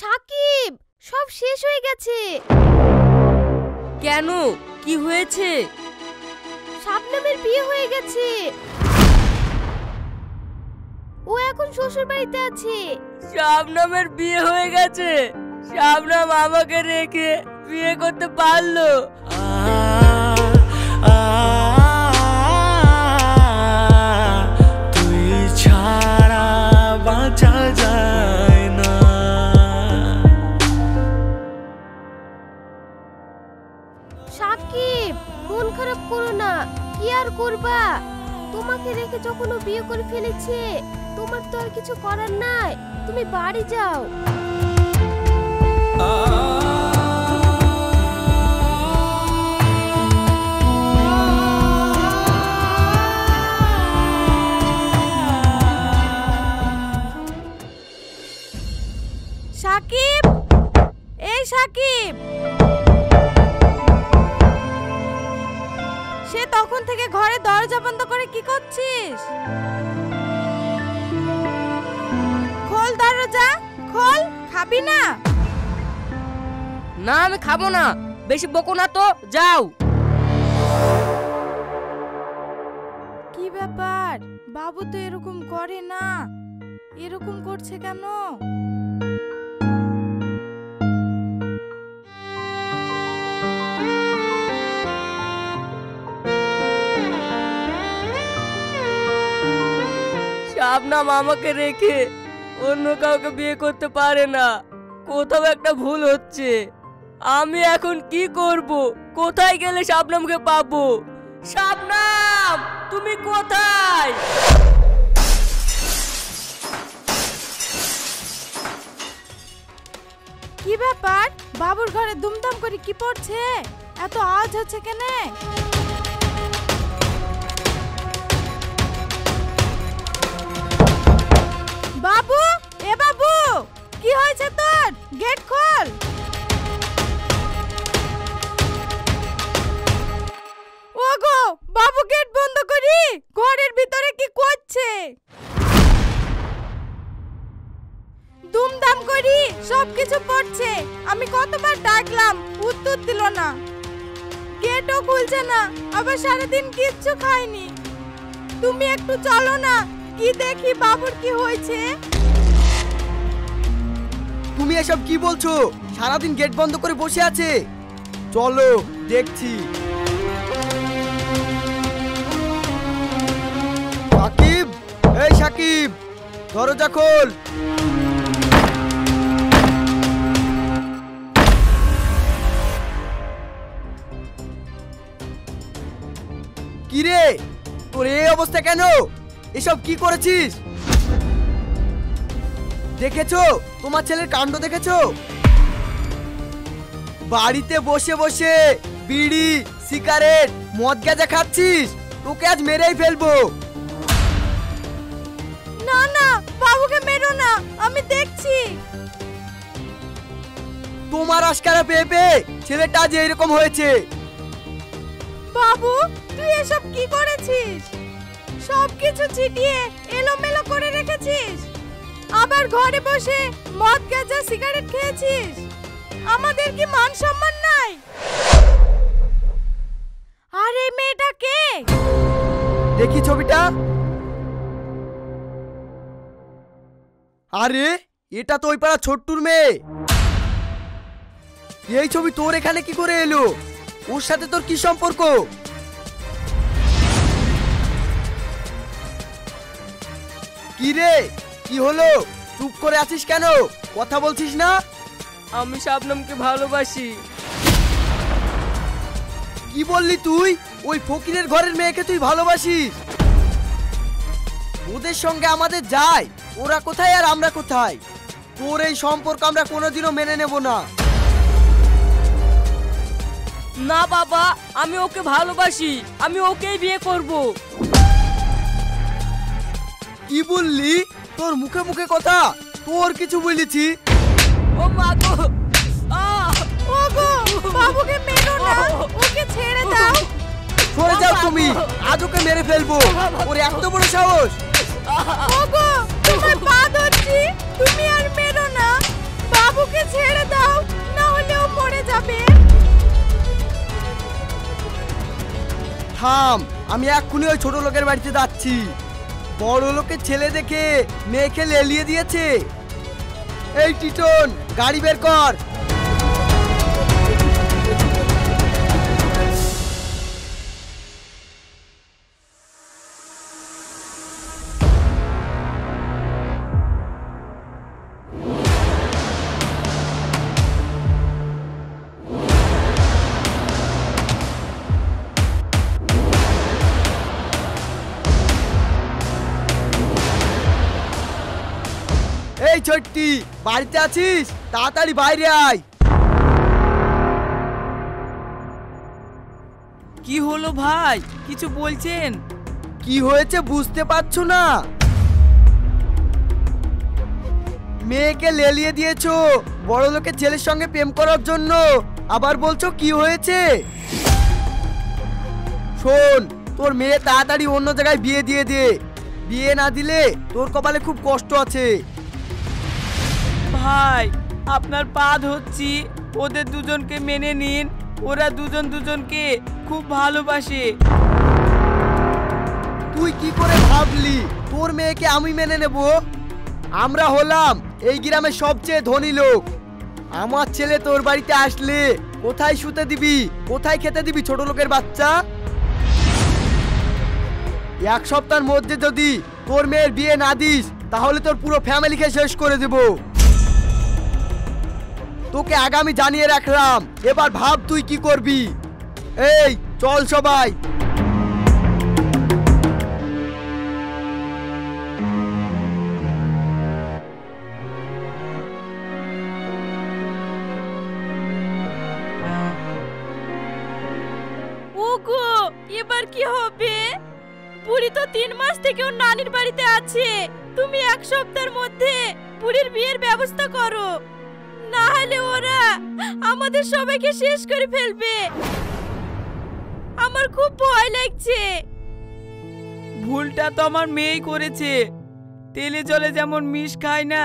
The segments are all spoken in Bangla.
সাকিব, সব শেষ হয়ে গেছে। কেন, কি হয়েছে? শাবনামের বিয়ে হয়ে গেছে। ও এখন শ্বশুর বাড়িতে আছে। শাবনামের বিয়ে হয়ে গেছে? শাবনাম আমাকে রেখে বিয়ে করতে পারলো? তুই ছাড়া বাঁচা যায় না। সাকিব, মন খারাপ করো না, কি আর করবা? তোমাকে রেখে যখন ও বিয়ে করে ফেলেছে, তোমার তো আর কিছু করার নাই। তুমি বাড়ি যাও। সাকিব, এই সাকিব, সে তখন থেকে ঘরে দরজা বন্ধ করে কি করছিস? খোল দরজা, খোল। খাবি না? না, আমি খাবো না। বেশি বকো না তো, যাও। কি ব্যাপার, বাবু তো এরকম করে না, এরকম করছে কেন? শাবনাম আমাকে রেখে অন্য কাউকে বিয়ে করতে পারে না। কোথাও একটা ভুল হচ্ছে। আমি এখন কি করব? কোথায় গেলে শাবনামকে পাবো? শাবনাম, তুমি কোথায়? কি ব্যাপার, বাবুর ঘরে দুমদাম করে কি পড়ছে? এত আওয়াজ হচ্ছে কেন? বাবু, এ বাবু, কি হয়েছে তোর? গেট খোল। ওগো বাবু, গেট বন্ধ করি ঘরের ভিতরে কি করছে? দুমদাম করি সবকিছু পড়ছে। আমি কতবার ডাকলাম, উত্তর দিল না। গেটও খুলছে না, আবার সারাদিন কিচ্ছু খায়নি। তুমি একটু চলো না, কি দেখি বাবুর কি হয়েছে। তুমি এসব কি বলছো? সারাদিন গেট বন্ধ করে বসে আছে। চলো দেখছি। সাকিব, এই সাকিব, দরজা খোল। কি রে, তোর এই অবস্থা কেন? এসব কি করেছিস? দেখেছো তোমার ছেলের কাণ্ড? দেখেছো বাড়িতে বসে বসে বিড়ি, সিগারেট, মদ গাঁজা খাচ্ছিস? তোকে আজ মেরেই ফেলবো। না না, বাবুকে মেরো না, আমি দেখছি। তোমার আশকারা পেয়ে পেয়ে ছেলেটা আজ এরকম হয়েছে। বাবু, তুই এসব কি করেছিস? সবকিছু ছিটিয়ে এলোমেলো করে রেখেছিস। আবার ঘরে বসে মদ গাঁজা সিগারেট খেয়েছিস। আমাদের কি মান সম্মান নাই? আর এই মেয়েটা কে? দেখি ছবিটা। আরে এটা তো ওই পাড়া ছোট্টুর মেয়ে। এই ছবি তোর এখানে কি করে এলো? ওর সাথে তোর কি সম্পর্ক? কি রে, কি হলো? চুপ করে আছিস কেন? কথা বলছিস না? আমি শাবনামকে ভালোবাসি। কি বললি তুই? ওই ফকিরের ঘরের মেয়েকে তুই ভালোবাসিস? ওদের সঙ্গে আমাদের যায়। ওরা কোথায় আর আমরা কোথায়? তোর এই সম্পর্ক আমরা কোনোদিনও মেনে নেব না। না বাবা, আমি ওকে ভালোবাসি। আমি ওকেই বিয়ে করব। কি বললি? তোর মুখে মুখে কথা, তোর কিছু বলেছি? ও মা গো, ওগো, বাবুকে মেরো না, ওকে ছেড়ে দাও। সরে যাও তুমি, আজ ওকে মেরে ফেলবো। ওর এত বড় সাহস! ওগো, তোমার পা ধরছি, তুমি আর মেরো না। বাবুকে থাম, আমি এক্ষুনি ওই ছোট লোকের বাড়িতে যাচ্ছি। বড় লোকের ছেলে দেখে মেয়েকে লেলিয়ে দিয়েছে। এই টিটন, গাড়ি বের কর। এই ছোট্টি, বাড়িতে আছিস? তাড়াতাড়ি বাইরে আয়। কি হলো ভাই, কিছু বলছেন? কি হয়েছে বুঝতে পারছো না? মেয়েকে লেলিয়ে দিয়েছো বড় লোকের ছেলের সঙ্গে প্রেম করার জন্য, আবার বলছো কি হয়েছে? শোন, তোর মেয়ে তাড়াতাড়ি অন্য জায়গায় বিয়ে দিয়ে দে। বিয়ে না দিলে তোর কপালে খুব কষ্ট আছে। ভাই, আপনার পা ধরছি, ওদের দুজনকে মেনে নিন। ওরা দুজন দুজনকে খুব ভালোবাসে। তুই কি করে ভাবলি তোর মেয়েকে আমি মেনে নেব? আমরা হলাম এই গ্রামের সবচেয়ে ধনী লোক। আমার ছেলে তোর বাড়িতে আসলে কোথায় শুতে দিবি, কোথায় খেতে দিবি ছোট লোকের বাচ্চা? এক সপ্তাহের মধ্যে যদি তোর মেয়ের বিয়ে না দিস তাহলে তোর পুরো ফ্যামিলিকে শেষ করে দেব। তোকে আগামী জানিয়ে রাখলাম, এবার ভাব তুই কি করবি। এই চল সবাই। ওগো, এবার কি হবে? বুড়ি তো 3 মাস থেকে ওর নানির বাড়িতে আছে। তুমি 1 সপ্তাহের মধ্যে বুড়ির বিয়ের ব্যবস্থা করো, না হলে ওরা আমাদের সবাইকে শেষ করে ফেলবে। আমার খুব ভয় লাগছে। ভুলটা তো আমার মেয়েই করেছে। তেলে জলে যেমন মিশ খায় না,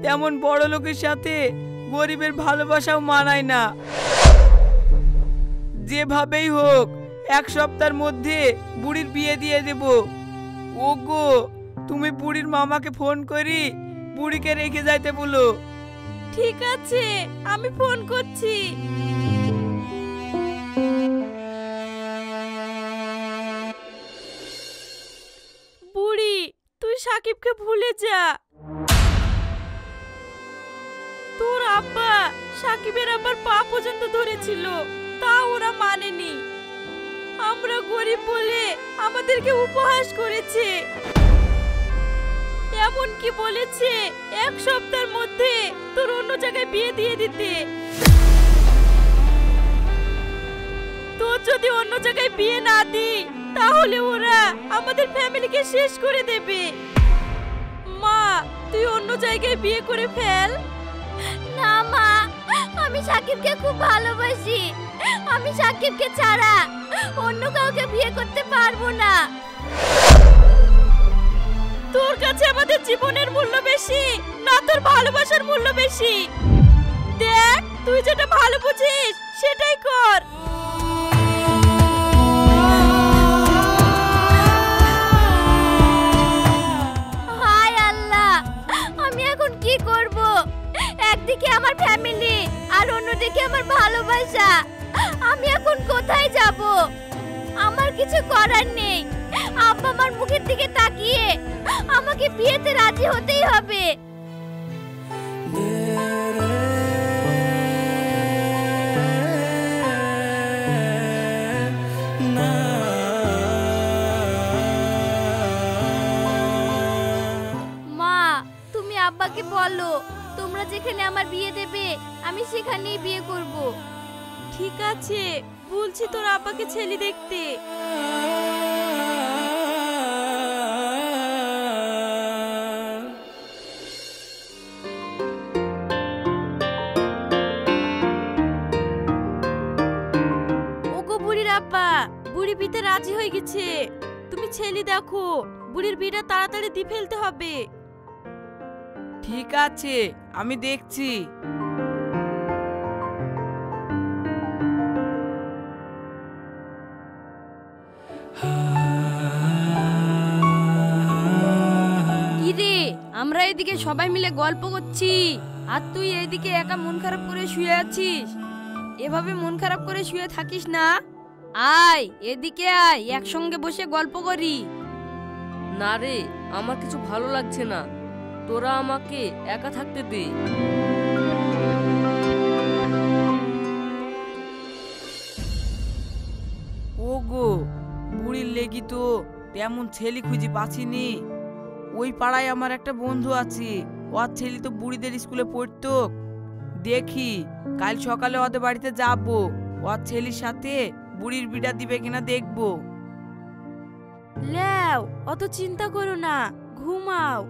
তেমন বড় লোকের সাথে গরিবের ভালোবাসাও মানায় না। যেভাবেই হোক 1 সপ্তাহের মধ্যে বুড়ির বিয়ে দিয়ে দেব। ওগো, তুমি বুড়ির মামাকে ফোন করি বুড়িকে রেখে যাইতে বলো। ঠিক আছে, আমি ফোন করছি। বুড়ি, তুই সাকিবকে ভুলে যা। তোর আব্বা সাকিবের আবার পা পর্যন্ত ধরেছিল, তা ওরা মানেনি। আমরা গরিব বলে আমাদেরকে উপহাস করেছে। এমনকি বলেছে 1 সপ্তাহের মধ্যে তোর অন্য জায়গায় বিয়ে দিয়ে দিতে। তোর যদি অন্য জায়গায় বিয়ে না দিই তাহলে ওরা আমাদের ফ্যামিলিকে শেষ করে দেবে। মা, তুই অন্য জায়গায় বিয়ে করে ফেল। না মা, আমি সাকিবকে খুব ভালোবাসি। আমি সাকিবকে ছাড়া অন্য কাউকে বিয়ে করতে পারবো না। তোর কাছে আমাদের জীবনের মূল্য বেশি না তোর ভালোবাসার মূল্য বেশি? দেখ, তুই যেটা ভালো বুঝিস সেটাই কর। হায় আল্লাহ, আমি এখন কি করব? একদিকে আমার ফ্যামিলি আর অন্যদিকে আমার ভালোবাসা। আমি এখন কোথায় যাব? আমার কিছু করার নেই। আব্বা আমার মুখের দিকে তাকিয়ে আমাকে বিয়েতে রাজি হতেই হবে। মা, তুমি আব্বাকে বলো তোমরা যেখানে আমার বিয়ে দেবে আমি সেখানেই বিয়ে করব। ঠিক আছে, বলছি তোর আব্বাকে ছেলে দেখতে। ওগো বুড়ির আব্বা, বুড়ি বিতে রাজি হয়ে গেছে। তুমি ছেলে দেখো, বুড়ির বিয়েটা তাড়াতাড়ি দিয়ে ফেলতে হবে। ঠিক আছে, আমি দেখছি। এইদিকে সবাই মিলে গল্প করছি আর তুই এইদিকে একা মন খারাপ করে শুয়ে আছিস। এভাবে মন খারাপ করে শুয়ে থাকিস না, আয় এদিকে আয়, একসঙ্গে বসে গল্প করি। না রে, আমার কিছু ভালো লাগছে না, তোরা আমাকে একা থাকতে দে। ওগো, বুড়ির লেগি তো তেমন ছেলে খুঁজে পাচ্ছিনি। ওই পাড়ায় আমার একটা বন্ধু আছে, ওর ছেলে তো বুড়িদের স্কুলে পড়তো। দেখি কাল সকালে ওদের বাড়িতে যাব, ওর ছেলের সাথে বুড়ির বিটা দিবে কিনা দেখবো। লেও, অত চিন্তা করো না, ঘুমাও।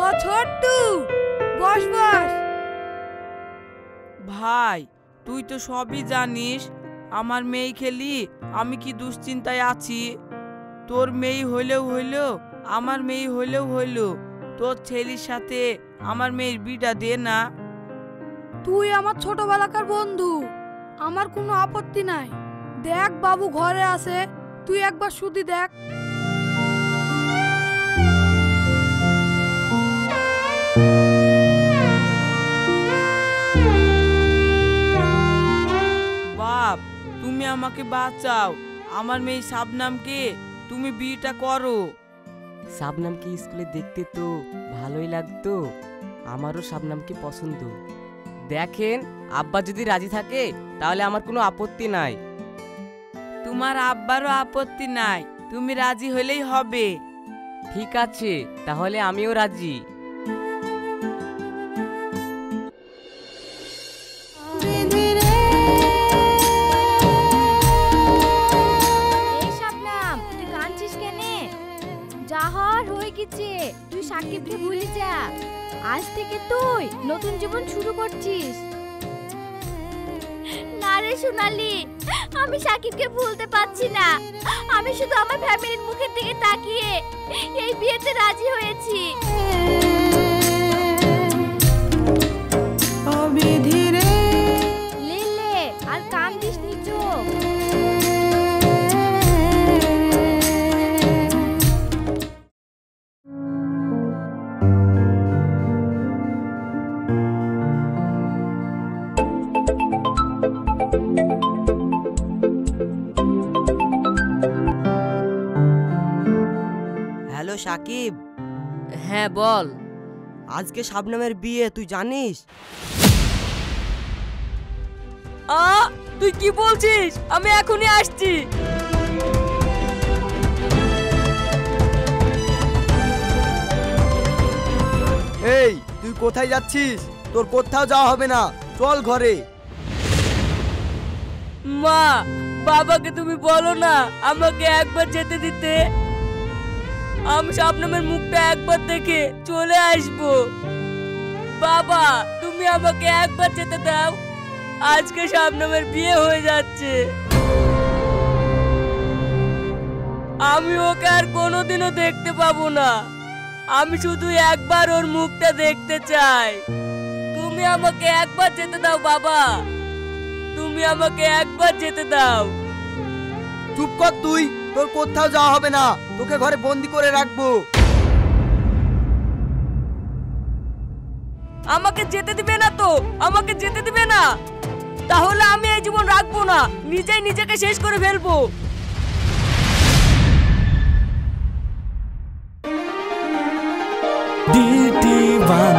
ও ছোট্টু, বস বস। ভাই, তুই তো সবই জানিস আমার মেয়ে খেলি আমি কি দুশ্চিন্তায় আছি। তোর মেয়ে হইলেও হইলো, আমার মেয়ে হইলেও হইলো, তোর ছেলের সাথে আমার মেয়ের বিটা দে না। তুই আমার ছোটবেলাকার বন্ধু, আমার কোনো আপত্তি নাই। দেখ বাবু ঘরে আছে, তুই একবার শুধু দেখ। বাপ, তুমি আমাকে বাঁচাও, আমার মেয়ে শাবনামকে তুমি বিয়েটা করো। শাবনামকে স্কুলে দেখতে তো ভালোই লাগতো, আমারও শাবনামকে পছন্দ। দেখেন, আব্বা যদি রাজি থাকে তাহলে আমার কোনো আপত্তি নাই। তোমার আব্বারও আপত্তি নাই, তুমি রাজি হলেই হবে। ঠিক আছে, তাহলে আমিও রাজি। এই শাবনাম, তুই কাঁদছিস কেনে? যা হওয়ার হয়ে গেছে, তুই সাকিবকে ভুলে যা। আজ থেকে তুই নতুন জীবন শুরু করছিস। না রে সোনালি, আমি সাকিবকে ভুলতে পারছি না। আমি শুধু আমার ফ্যামিলির মুখের দিকে তাকিয়ে এই বিয়েতে রাজি হয়েছি। লে লে, আর কান্দিস নি চোখ। হ্যালো সাকিব। হ্যাঁ বল। আজকে শাবনামের বিয়ে, তুই জানিস? তুই কি বলছিস? আমি এখনই আসছি। এই, তুই কোথায় যাচ্ছিস? তোর কোথাও যাওয়া হবে না, চল ঘরে। মা, বাবাকে তুমি বলো না আমাকে একবার যেতে দিতে। আমি শাবনামের মুখটা একবার দেখে চলে আসবো। বাবা, তুমি আমাকে একবার যেতে দাও। আজকে শাবনামের বিয়ে হয়ে যাচ্ছে, আমি ওকে আর কোনোদিনও দেখতে পাবো না। আমি শুধু একবার ওর মুখটা দেখতে চাই। তুমি আমাকে একবার যেতে দাও বাবা, তুমি আমাকে একবার যেতে দাও। চুপ কর তুই, তোর কোথাও যাওয়া হবে না, তোকে ঘরে বন্দি করে রাখবো। আমাকে যেতে দিবে না তো? আমাকে যেতে দিবে না? তাহলে আমি এই জীবন রাখবো না, নিজেই নিজেকে শেষ করে ফেলবো। DT1